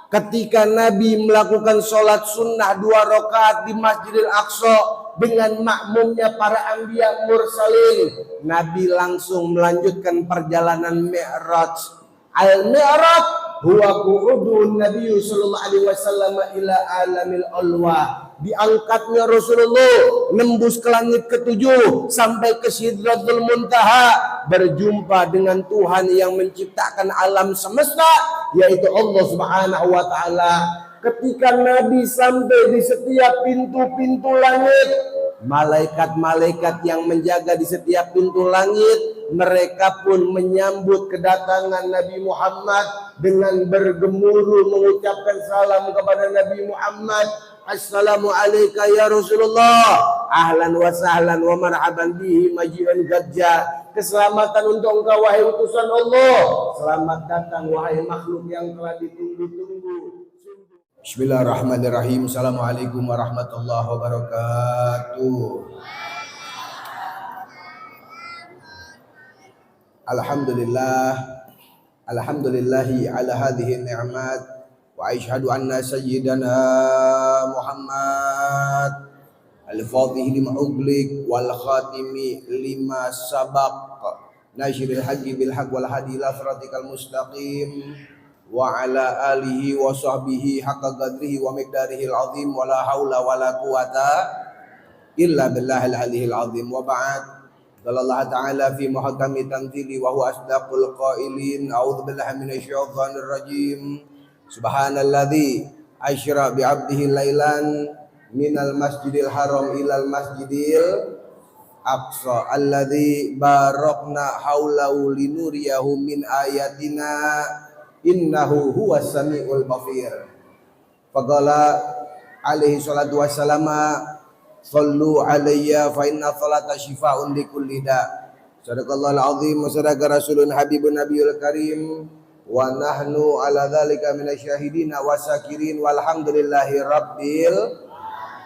ketika Nabi melakukan sholat sunnah 2 rakaat di Masjidil Aqsa dengan makmumnya para anbiya mursalin, Nabi langsung melanjutkan perjalanan Mi'raj. Al-Mi'raj huwa qu'udun Nabi sallallahu alaihi wasallam ila alamil ulwa. Diangkatnya Rasulullah nembus ke langit ke-7 sampai ke Sidratul Muntaha, berjumpa dengan Tuhan yang menciptakan alam semesta, yaitu Allah Subhanahu wa taala. Ketika Nabi sampai di setiap pintu-pintu langit, malaikat-malaikat yang menjaga di setiap pintu langit, mereka pun menyambut kedatangan Nabi Muhammad dengan bergemuruh mengucapkan salam kepada Nabi Muhammad. Assalamu alayka ya Rasulullah, ahlan wa sahlan wa marhaban bihi maji'an gajja. Keselamatan untuk engkau wahai utusan Allah, selamat datang wahai makhluk yang telah ditunggu-tunggu. Bismillahirrahmanirrahim. Assalamualaikum warahmatullahi wabarakatuh. Alhamdulillahi ala hadhihi ni'mat. Wa asyhadu anna sayyidana Muhammad al-fatih lima ughliq wal khatimi lima sabaq nasyril haqqi bil haqq wal hadi ila siratikal mustaqim wa ala alihi wa sahbihi haqqa qadrihi wa miqdarihil azim wa la haula wa la quwata illa billahil aliyil azim. Wa ba'd. Qala Allah ta'ala fi muhakkami tanzili wa huwa asdaqul qailin. A'udzu billahi minasyaitonir rajim. Subhanalladzi asyra bi 'abdihi lailan minal masjidil haram ilal masjidil aqsa alladzi barakna haulahu linuriyahu min ayatina innahu huwas samiul basir. Faqala alaihi salatu wassalamu sallu alayya fa inna salata shifaa'un likulli da'. Sadaqallahul azim wa sadaqa rasulun habibun nabiyul karim. Wa nahnu ala dzalika minasyahidina wa syakirin walhamdulillahi rabbil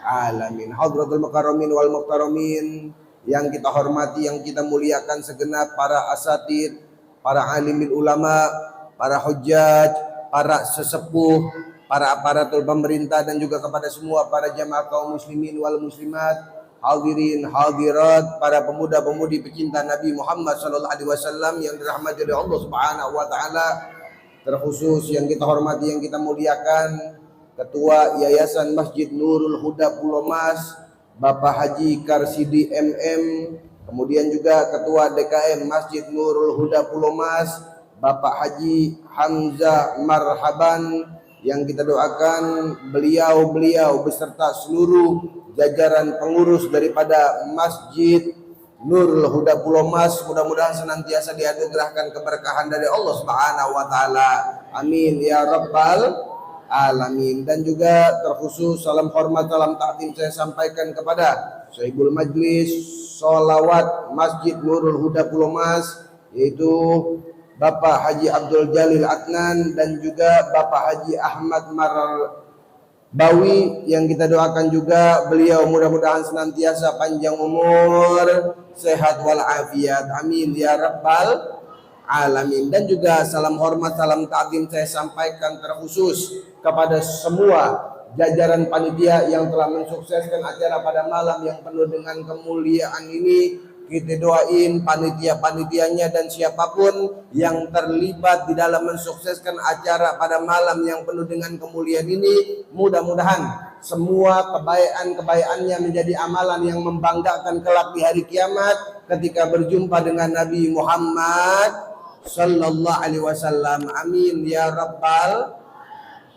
alamin. Hadratul mukarramin wal muhtaramin, yang kita hormati, yang kita muliakan segenap para asatid, para alimil ulama, para hujjaj, para sesepuh, para aparatur pemerintah, dan juga kepada semua para jamaah kaum muslimin wal muslimat, hadirin hadirat, para pemuda-pemudi pecinta Nabi Muhammad sallallahu alaihi wasallam yang dirahmati oleh Allah Subhanahu wa taala. Terkhusus yang kita hormati, yang kita muliakan Ketua Yayasan Masjid Nurul Huda Pulau Mas, Bapak Haji Karsidi MM, kemudian juga Ketua DKM Masjid Nurul Huda Pulau Mas, Bapak Haji Hamzah Marhaban, yang kita doakan beliau beserta seluruh jajaran pengurus daripada Masjid Nurul Huda Pulau Mas, mudah-mudahan senantiasa dianugerahkan keberkahan dari Allah Subhanahu wa taala. Amin ya rabbal alamin. Dan juga terkhusus salam hormat, salam takdim saya sampaikan kepada Sahibul Majlis Sholawat Masjid Nurul Huda Pulau Mas, yaitu Bapak Haji Abdul Jalil Adnan dan juga Bapak Haji Ahmad Marbawi, yang kita doakan juga beliau mudah-mudahan senantiasa panjang umur, sehat walafiat. Amin ya rabbal alamin. Dan juga salam hormat, salam takdim saya sampaikan terkhusus kepada semua jajaran panitia yang telah mensukseskan acara pada malam yang penuh dengan kemuliaan ini. Kita doain panitia-panitianya dan siapapun yang terlibat di dalam mensukseskan acara pada malam yang penuh dengan kemuliaan ini, mudah-mudahan semua kebaikan-kebaikannya menjadi amalan yang membanggakan kelak di hari kiamat ketika berjumpa dengan Nabi Muhammad sallallahu alaihi wasallam. Amin ya rabbal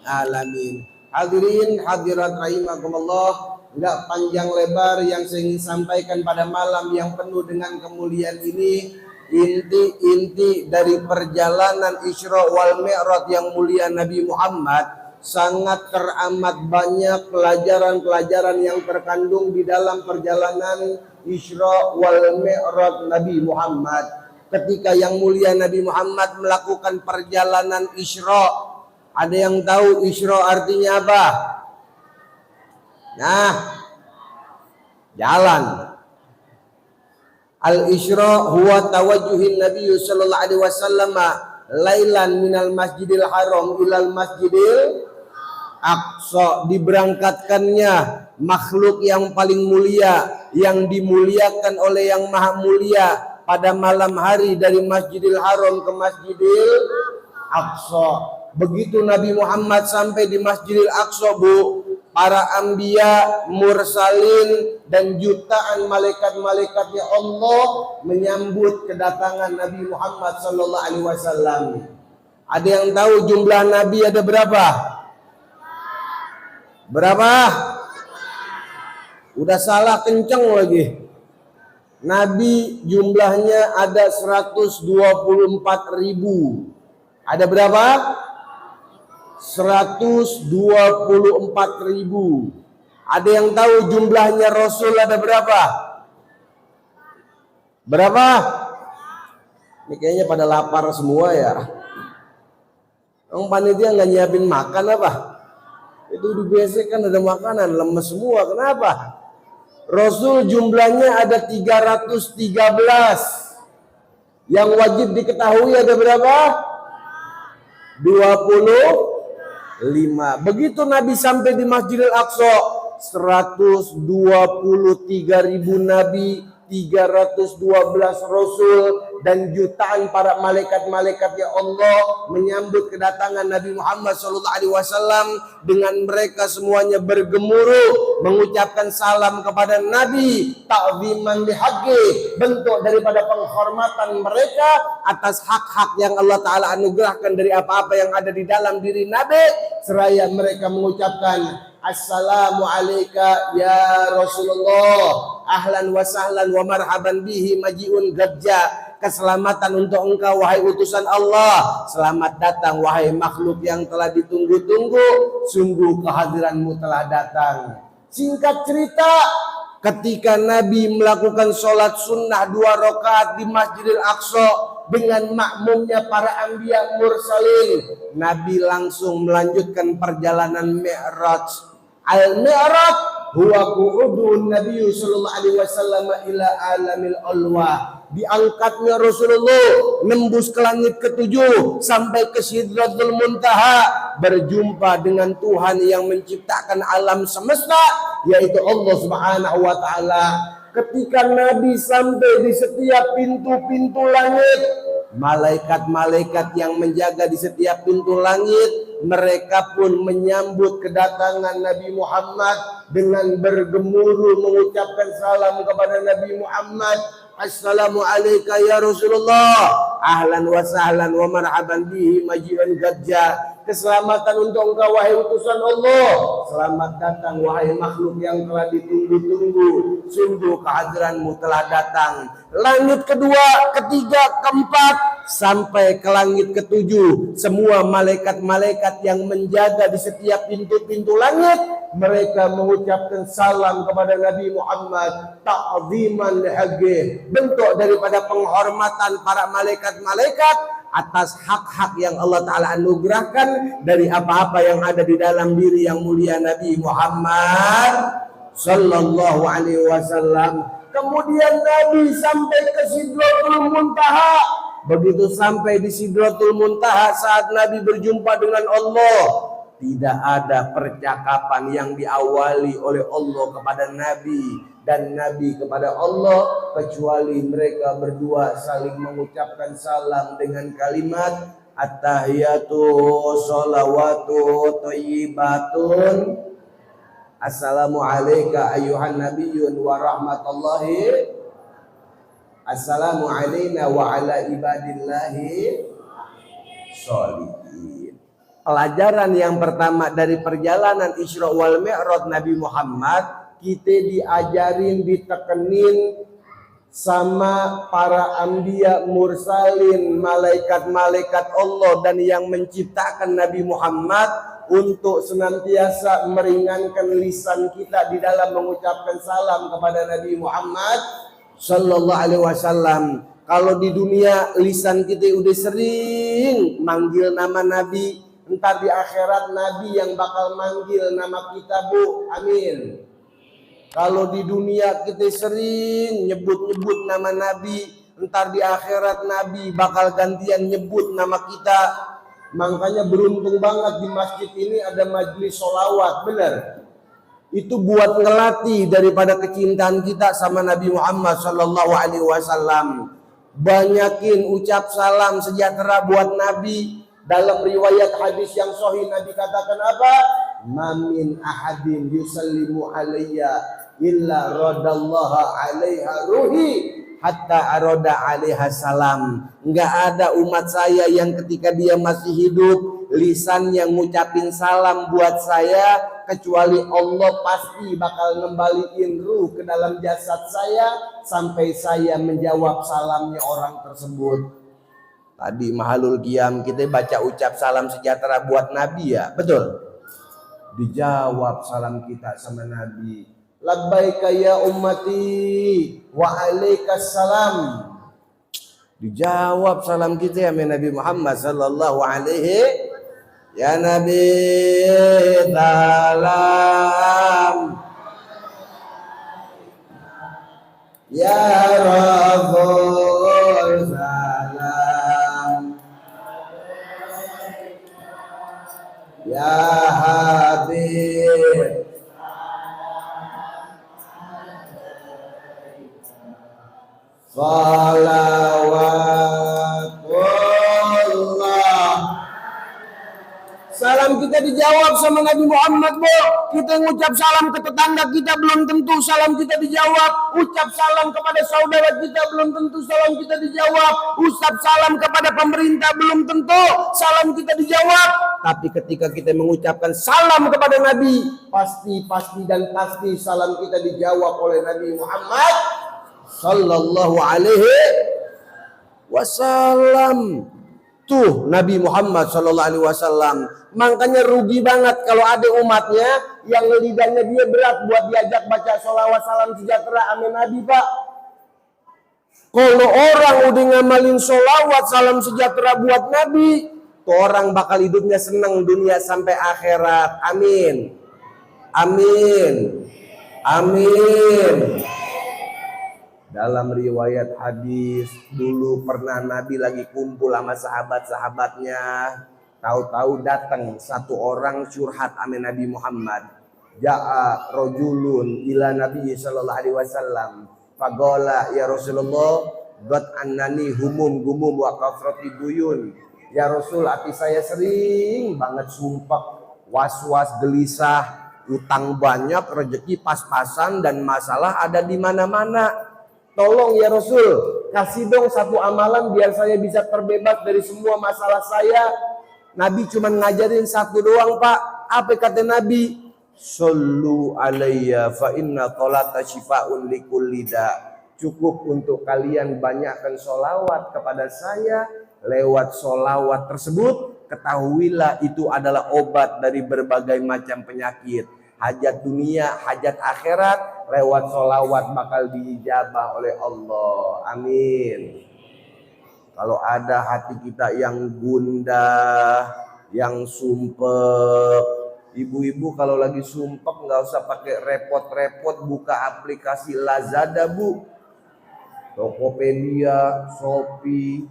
alamin. Hadirin hadirat rahimakumullah, enggak panjang lebar yang saya ingin sampaikan pada malam yang penuh dengan kemuliaan ini. Inti dari perjalanan Isra wal Mi'raj yang mulia Nabi Muhammad, sangat teramat banyak pelajaran-pelajaran yang terkandung di dalam perjalanan Isra wal Mi'raj Nabi Muhammad. Ketika yang mulia Nabi Muhammad melakukan perjalanan Isra, ada yang tahu Isra artinya apa? Nah, jalan. Al-Isra huwa tawajjuhin Nabi sallallahu alaihi wasallam lailan minal masjidil haram ilal masjidil Aqsa, diberangkatkannya makhluk yang paling mulia, yang dimuliakan oleh yang maha mulia pada malam hari dari Masjidil Haram ke Masjidil Aqsa. Begitu Nabi Muhammad sampai di Masjidil Aqsa, Bu, para anbiya, mursalin dan jutaan malaikat-malaikatnya Allah menyambut kedatangan Nabi Muhammad sallallahu alaihi wasallam. Ada yang tahu jumlah nabi ada berapa? Berapa? Udah salah kenceng lagi. Nabi jumlahnya ada 124.000. Ada berapa? 124.000. Ada yang tahu jumlahnya Rasul ada berapa? Berapa? Ini kayaknya pada lapar semua ya. Yang panitia nggak nyiapin makan apa? Itu di BC kan ada makanan, lemes semua. Kenapa? Rasul jumlahnya ada 313. Yang wajib diketahui ada berapa? 25. Begitu Nabi sampai di Masjidil Aqsa, 123.000 nabi, 312 rasul dan jutaan para malaikat-malaikatnya Allah menyambut kedatangan Nabi Muhammad SAW. Dengan mereka semuanya bergemuruh mengucapkan salam kepada Nabi, ta'ziman lihaqqi, bentuk daripada penghormatan mereka atas hak-hak yang Allah Ta'ala anugerahkan dari apa-apa yang ada di dalam diri Nabi, seraya mereka mengucapkan Assalamu alayka ya Rasulullah, ahlan wa sahlan wa marhaban bihi maji'un gajja. Keselamatan untuk engkau wahai utusan Allah, selamat datang wahai makhluk yang telah ditunggu-tunggu, sungguh kehadiranmu telah datang. Singkat cerita, ketika Nabi melakukan sholat sunnah 2 rakaat di Masjidil Aqsa dengan makmumnya para anbiya mursalin, Nabi langsung melanjutkan perjalanan Mi'raj. Al-Mi'raj huwa qu'udun Nabi sallallahu alaihi wasallam ila alamil alwa. Diangkatnya Rasulullah nembus ke langit ke-7 sampai ke Sidratul Muntaha, berjumpa dengan Tuhan yang menciptakan alam semesta, yaitu Allah Subhanahu wa taala. Ketika Nabi sampai di setiap pintu-pintu langit, malaikat-malaikat yang menjaga di setiap pintu langit, mereka pun menyambut kedatangan Nabi Muhammad dengan bergemuruh mengucapkan salam kepada Nabi Muhammad. Assalamu alayka ya Rasulullah, ahlan wa sahlan wa marhaban bihi maji'an gajja. Keselamatan untuk engkau wahai utusan Allah, selamat datang wahai makhluk yang telah ditunggu-tunggu, sungguh kehadiranmu telah datang. Langit kedua, ketiga, keempat, sampai ke langit ke-7, semua malaikat-malaikat yang menjaga di setiap pintu-pintu langit, mereka mengucapkan salam kepada Nabi Muhammad, ta'ziman lihaqqi, bentuk daripada penghormatan para malaikat-malaikat atas hak-hak yang Allah Ta'ala anugerahkan dari apa-apa yang ada di dalam diri yang mulia Nabi Muhammad Sallallahu Alaihi Wasallam. Kemudian Nabi sampai ke Sidratul Muntaha. Begitu sampai di Sidratul Muntaha, saat Nabi berjumpa dengan Allah, tidak ada percakapan yang diawali oleh Allah kepada Nabi dan Nabi kepada Allah, kecuali mereka berdua saling mengucapkan salam dengan kalimat at-tahiyatu sholawatu thayyibatun assalamu alayka ayyuhan nabiyyun wa rahmatullahi, assalamu alayna wa ala ibadillahi sholihin. Pelajaran yang pertama dari perjalanan Isra wal Mi'raj Nabi Muhammad, kita diajarin, ditekenin sama para anbiya mursalin, malaikat-malaikat Allah dan yang menciptakan Nabi Muhammad untuk senantiasa meringankan lisan kita di dalam mengucapkan salam kepada Nabi Muhammad Sallallahu Alaihi Wasallam. Kalau di dunia lisan kita udah sering manggil nama Nabi, entar di akhirat Nabi yang bakal manggil nama kita, Bu. Amin. Kalau di dunia kita sering nyebut-nyebut nama Nabi, entar di akhirat Nabi bakal gantian nyebut nama kita. Makanya beruntung banget di masjid ini ada majelis sholawat, benar. Itu buat ngelatih daripada kecintaan kita sama Nabi Muhammad Sallallahu Alaihi Wasallam. Banyakin ucap salam sejahtera buat Nabi. Dalam riwayat hadis yang sahih Nabi katakan apa? Mamin ahadin yusallimu alayya illa radallaha alaiha ruhi hatta aroda alaiha salam. Enggak ada umat saya yang ketika dia masih hidup lisan yang ngucapin salam buat saya, kecuali Allah pasti bakal ngembaliin ruh ke dalam jasad saya sampai saya menjawab salamnya orang tersebut. Tadi mahalul qiyam kita baca ucap salam sejahtera buat Nabi ya, betul? Dijawab salam kita sama Nabi. Labbaika ya ummati wa alaikas salam. Dijawab salam kita ya Nabi Muhammad sallallahu alaihi. Ya Nabi salam, ya Rasul salam, ya Habib salawatullah. Salam kita dijawab sama Nabi Muhammad, Bu. Kita ngucap salam ke tetangga kita belum tentu salam kita dijawab. Ucap salam kepada saudara kita belum tentu salam kita dijawab. Ucap salam kepada pemerintah belum tentu salam kita dijawab. Tapi ketika kita mengucapkan salam kepada Nabi, pasti dan pasti salam kita dijawab oleh Nabi Muhammad sallallahu alaihi wasallam. Tuh Nabi Muhammad sallallahu alaihi wasallam. Makanya rugi banget kalau ada umatnya yang lidahnya dia berat buat diajak baca sholawat salam sejahtera amin Nabi, Pak. Kalau orang udah ngamalin sholawat salam sejahtera buat Nabi, tuh orang bakal hidupnya senang dunia sampai akhirat. Amin. Amin. Amin. Dalam riwayat hadis, dulu pernah Nabi lagi kumpul sama sahabat-sahabatnya. Tahu-tahu datang satu orang curhat sama Nabi Muhammad. Ja'a rojulun ila Nabi sallallahu alaihi wasallam. Faqala ya Rasulullah, qad annani humum wa kafrati duyun. Ya Rasul, hati saya sering banget sumpah, was-was, gelisah, utang banyak, rezeki pas-pasan dan masalah ada di mana-mana. Tolong ya Rasul, kasih dong satu amalan biar saya bisa terbebas dari semua masalah saya. Nabi cuma ngajarin satu doang, Pak. Apa kata Nabi? Sallu alayya fa inna sholata syifa'un likulli da. Cukup untuk kalian banyakkan sholawat kepada saya. Lewat sholawat tersebut, ketahuilah itu adalah obat dari berbagai macam penyakit. Hajat dunia, hajat akhirat, lewat sholawat bakal diijabah oleh Allah. Amin. Kalau ada hati kita yang gundah, yang sumpek, ibu-ibu kalau lagi sumpek nggak usah pakai repot-repot buka aplikasi Lazada, Bu. Tokopedia, Shopee,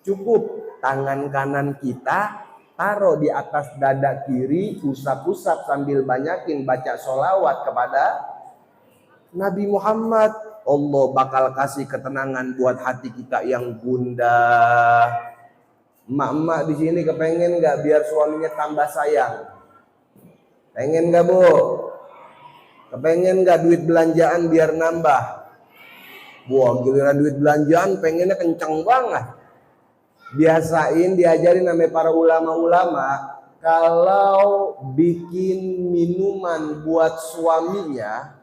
cukup tangan kanan kita taruh di atas dada kiri, usap-usap sambil banyakin baca sholawat kepada Nabi Muhammad. Allah bakal kasih ketenangan buat hati kita yang gundah. Emak-emak di sini kepengen nggak biar suaminya tambah sayang? Pengen nggak, Bu? Kepengen nggak duit belanjaan biar nambah? Wah, giliran duit belanjaan pengennya kenceng banget. Biasain diajarin sama para ulama-ulama, kalau bikin minuman buat suaminya,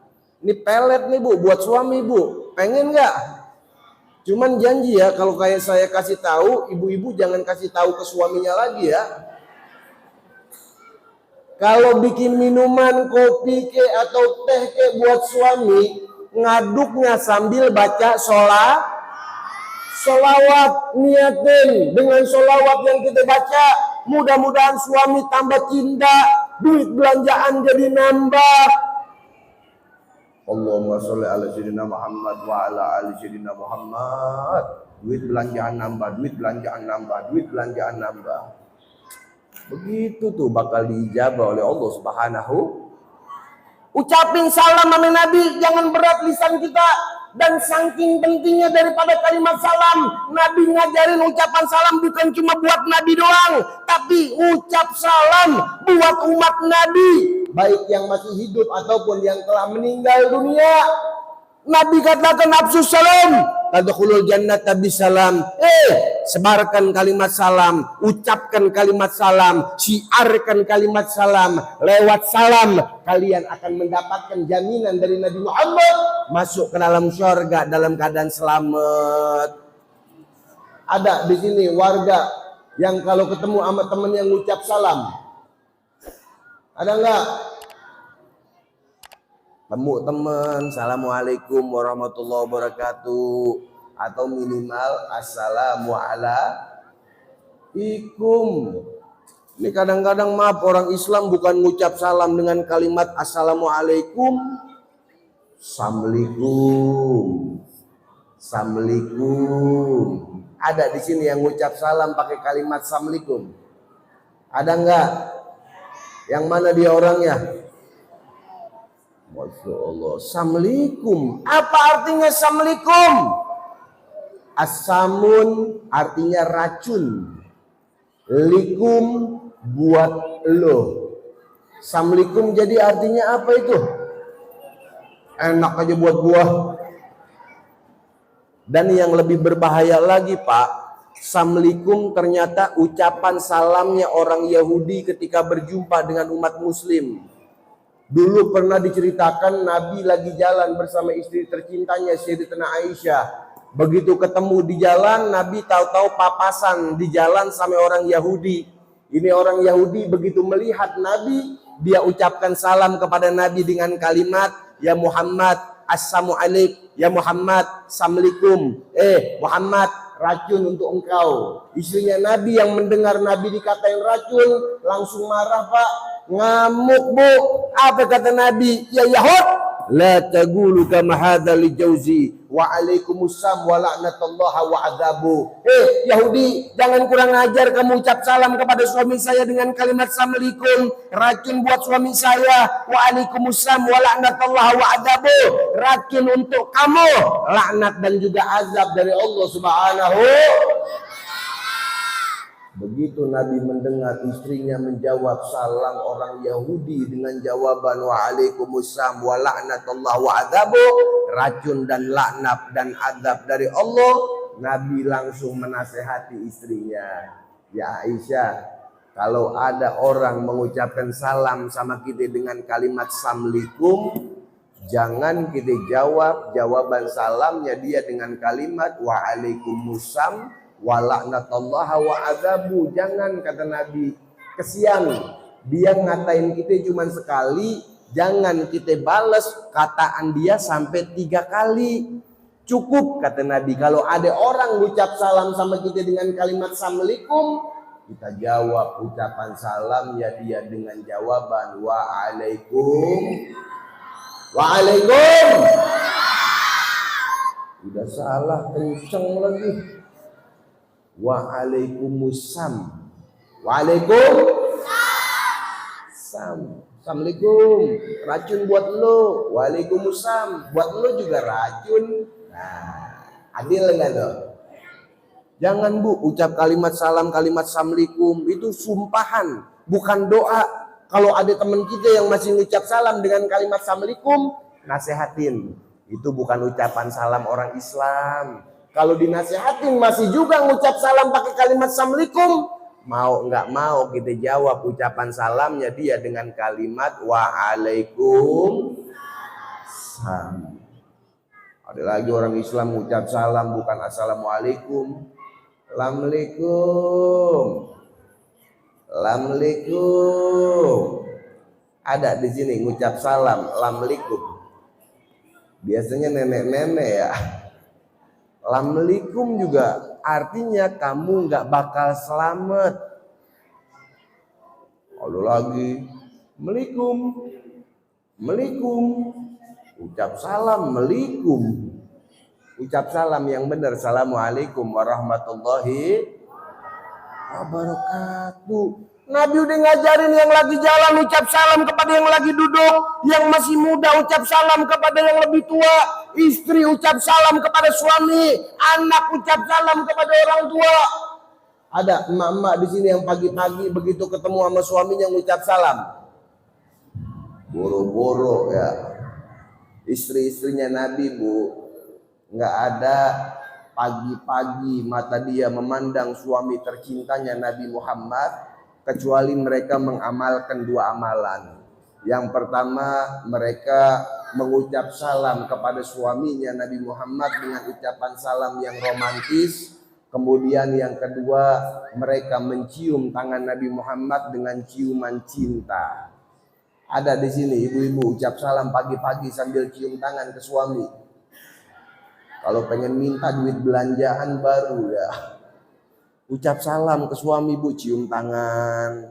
ini pelet nih Bu, buat suami Bu, pengen nggak? Cuman janji ya, kalau kayak saya kasih tahu, ibu-ibu jangan kasih tahu ke suaminya lagi ya. Kalau bikin minuman kopi ke atau teh ke buat suami, ngaduknya sambil baca sholawat, niatin dengan sholawat yang kita baca, mudah-mudahan suami tambah cinta, duit belanjaan jadi nambah. Allahumma sholli ala sayyidina Muhammad wa ala ali sayyidina Muhammad. Duit belanjaan nambah, duit belanjaan nambah, duit belanjaan nambah. Begitu tuh bakal diijabah oleh Allah Subhanahu. Ucapin salam sama Nabi, jangan berat lisan kita. Dan saking pentingnya daripada kalimat salam, Nabi ngajarin ucapan salam bukan cuma buat Nabi doang, tapi ucap salam buat umat Nabi, baik yang masih hidup ataupun yang telah meninggal dunia. Nabi katakan nafsu salam, tadkhulul jannata bisalam. Sebarkan kalimat salam, ucapkan kalimat salam, syiarkan kalimat salam. Lewat salam kalian akan mendapatkan jaminan dari Nabi Muhammad masuk ke dalam surga dalam keadaan selamat. Ada di sini warga yang kalau ketemu sama temen yang ucap salam, ada enggak? Temu teman, assalamualaikum warahmatullahi wabarakatuh, atau minimal assalamualaikum. Ini kadang-kadang maaf orang Islam bukan ngucap salam dengan kalimat assalamualaikum, assalamualaikum, assalamualaikum. Ada di sini yang ngucap salam pakai kalimat assalamualaikum. Ada enggak? Yang mana dia orangnya? Masya Allah. Assalamualaikum. Apa artinya assalamualaikum? Asamun artinya racun. Likum buat lo. Assalamualaikum jadi artinya apa itu? Enak aja buat gua. Dan yang lebih berbahaya lagi Pak, assalamualaikum ternyata ucapan salamnya orang Yahudi ketika berjumpa dengan umat Muslim. Dulu pernah diceritakan Nabi lagi jalan bersama istri tercintanya Sayyidatina Aisyah. Begitu ketemu di jalan, Nabi tahu-tahu papasan di jalan sama orang Yahudi. Ini orang Yahudi begitu melihat Nabi, dia ucapkan salam kepada Nabi dengan kalimat, ya Muhammad, assalamualaikum, ya Muhammad, assalamualaikum. Muhammad, racun untuk engkau. Istrinya Nabi yang mendengar Nabi dikatain racun, langsung marah Pak. Ngamuk Bu. Apa kata Nabi? Ya Yahud, la taqulu kama hadza li jauzi wa alaikumussalam wa la'natullah wa adzabu. Yahudi, jangan kurang ajar kamu ucap salam kepada suami saya dengan kalimat assalamualaikum. Racun buat suami saya. Wa alaikumussalam wa la'natullah wa adzabu. Racun untuk kamu, laknat dan juga azab dari Allah Subhanahu. Begitu Nabi mendengar istrinya menjawab salam orang Yahudi dengan jawaban waalaikumsalam wa la'natullah wa adzabu, racun dan laknat dan azab dari Allah, Nabi langsung menasehati istrinya, ya Aisyah, kalau ada orang mengucapkan salam sama kita dengan kalimat assalamualaikum, jangan kita jawab jawaban salamnya dia dengan kalimat waalaikumsalam wa la'natullah wa adzabu. Jangan, kata Nabi, kesian dia ngatain kita cuma sekali, jangan kita balas kataan dia sampai 3 kali. Cukup, kata Nabi, kalau ada orang ucap salam sama kita dengan kalimat assalamualaikum, kita jawab ucapan salam ya dia dengan jawaban waalaikum. Waalaikum. Udah salah kenceng lagi. Waalaikumsalam. Waalaikumsalam. Assalamualaikum. Racun buat lo. Waalaikumsalam. Buat lo juga racun. Nah, adil enggak tuh? Jangan Bu, ucap kalimat salam, kalimat assalamualaikum itu sumpahan, bukan doa. Kalau ada teman kita yang masih ngucap salam dengan kalimat assalamualaikum, nasehatin. Itu bukan ucapan salam orang Islam. Kalau dinasehatin masih juga ngucap salam pakai kalimat assalamualaikum, mau nggak mau kita jawab ucapan salamnya dia dengan kalimat waalaikumsalam. Ada lagi orang Islam ngucap salam bukan assalamualaikum, assalamualaikum, assalamualaikum. Ada di sini ngucap salam, assalamualaikum. Biasanya nenek-nenek ya. Assalamualaikum juga artinya kamu nggak bakal selamat. Kalau lagi, Assalamualaikum, Assalamualaikum, ucap salam, Assalamualaikum. Ucap salam yang benar, Assalamualaikum warahmatullahi wabarakatuh. Nabi udah ngajarin yang lagi jalan ucap salam kepada yang lagi duduk, yang masih muda ucap salam kepada yang lebih tua, istri ucap salam kepada suami, anak ucap salam kepada orang tua. Ada emak-emak di sini yang pagi-pagi begitu ketemu sama suaminya ngucap salam, boro-boro ya. Istri-istrinya Nabi, Bu, nggak ada pagi-pagi mata dia memandang suami tercintanya Nabi Muhammad kecuali mereka mengamalkan dua amalan. Yang pertama, mereka mengucap salam kepada suaminya Nabi Muhammad dengan ucapan salam yang romantis. Kemudian yang kedua, mereka mencium tangan Nabi Muhammad dengan ciuman cinta. Ada di sini ibu-ibu ucap salam pagi-pagi sambil cium tangan ke suami. Kalau pengen minta duit belanjaan baru ya, ucap salam ke suami, Bu, cium tangan.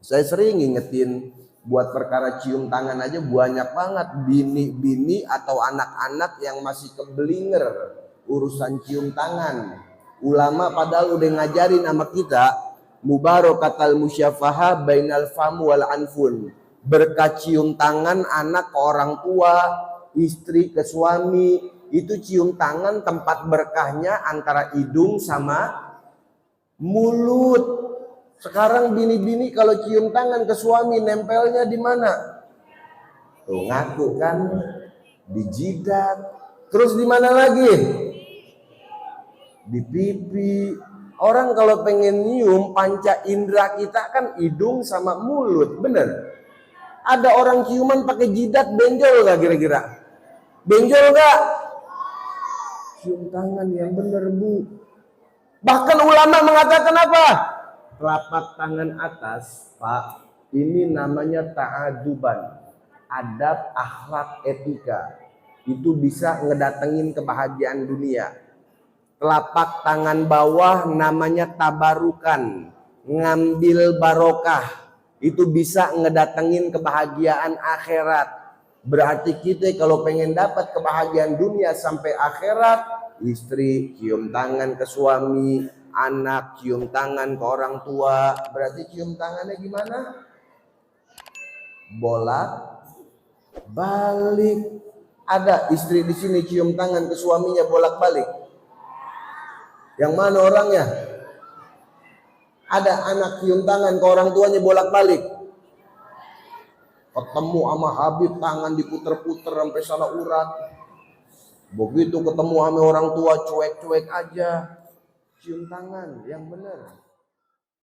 Saya sering ngingetin, buat perkara cium tangan aja banyak banget bini-bini atau anak-anak yang masih kebelinger urusan cium tangan. Ulama padahal udah ngajarin sama kita, mubarakatal musyafaha bainal famu wal anfun. Berkat cium tangan anak ke orang tua, istri ke suami, itu cium tangan tempat berkahnya antara hidung sama mulut. Sekarang bini-bini kalau cium tangan ke suami nempelnya di mana? Tuh ngaku kan, di jidat. Terus di mana lagi? Di pipi. Orang kalau pengen nyium panca indera kita kan hidung sama mulut, bener? Ada orang ciuman pakai jidat, benjol gak kira-kira? Benjol gak? Cium tangan yang bener, Bu. Bahkan ulama mengatakan apa? Telapak tangan atas, Pak, ini namanya ta'aduban, adab, akhlak, etika. Itu bisa ngedatengin kebahagiaan dunia. Telapak tangan bawah namanya tabarukan, ngambil barokah. Itu bisa ngedatengin kebahagiaan akhirat. Berarti kita kalau pengen dapat kebahagiaan dunia sampai akhirat, istri cium tangan ke suami, anak cium tangan ke orang tua. Berarti cium tangannya gimana? Bolak balik. Ada istri di sini cium tangan ke suaminya bolak balik. Yang mana orangnya? Ada anak cium tangan ke orang tuanya bolak balik. Ketemu sama Habib tangan diputer-puter sampai salah urat. Begitu ketemu sama orang tua cuek-cuek aja. Cium tangan yang benar.